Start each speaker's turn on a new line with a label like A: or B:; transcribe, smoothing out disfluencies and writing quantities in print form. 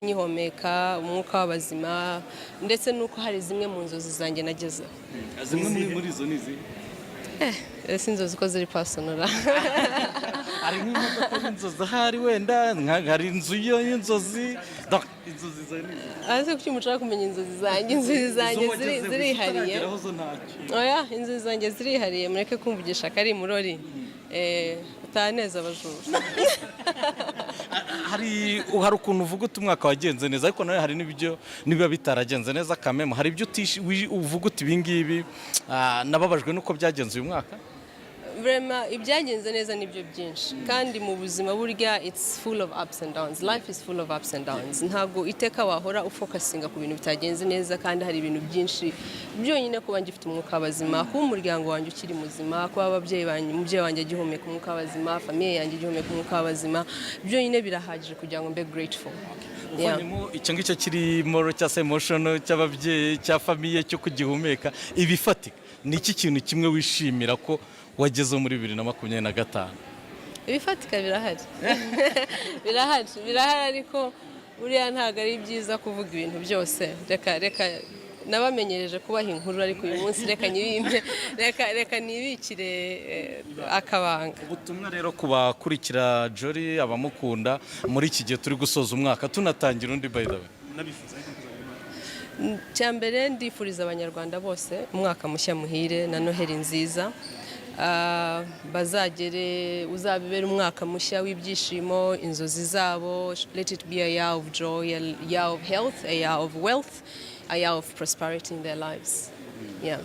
A: nyihomeka umwuka w'abazima ndetse nuko hari zimwe mu nzozi zanjye nagezeho.
B: Zimwe muri izo ni izi?
A: Si inzozi ko ziri pasonora.
B: Hari nk'imodoka y'inzozi ahari wenda hari inzu y'inzozi. Inzozi zawe ni izi?
A: Ariko kuki mushaka kumenya inzozi zanjye? Inzozi zanjye zirihariye. Oya, inzozi zanjye zirihariye, mureke kumvugisha ko ari murori. Utaneza abajura.
B: Hari ukuntu uvuga uti umwaka wagenze neza, ariko nawe hari n'ibyo niba bitaragenze neza kamemo, hari ibyo uvuga uti ibingibi nababajwe nuko byagenze uyu mwaka.
A: Vraiment ibyagenze neza nibyo byinshi, kandi mu buzima burya it's full of ups and downs. Life is full of ups and downs. Ntabwo iteka wahora ufocusinga ku bintu bitagenze neza, kandi hari ibintu byinshi byonyine kuba ngifite umwuka w'abazima, kuba umuryango wanjye ukiri muzima, kuba ababyeyi banjye, umubyeyi wanjye agihumeka umwuka w'abazima, famiye yanjye igihumeka umwuka w'abazima, byonyine birahagije kugira ngo mbe grateful.
B: Uvanyemo icyo ngicyo kiri moro cya emotional cy'ababyeyi cya famiye cyo kugihumeka, ibifatika ni iki kintu kimwe wishimira ko wagezeho muri 2025?
A: Ibifatika birahari. birahari ariko buriya ntabwo ari byiza kuvuga ibintu byose. Reka nabamenyereje kubaha inkuru, ariko uyu munsi reka nyibimbe, reka nibikire akabanga.
B: Ubutumwa rero kubakurikira Jolly, abamukunda muri iki gihe turi gusoza umwaka tunatangira undi by the way.
A: Cyambere ndifuriza abanyarwanda bose umwaka mushya muhire na Noheli nziza. Bazagere uzabibera umwaka mushya w'ibyishimo, inzozi zabo. Let it be a year of joy, a year of health, a year of wealth, a year of prosperity in their lives. Yeah.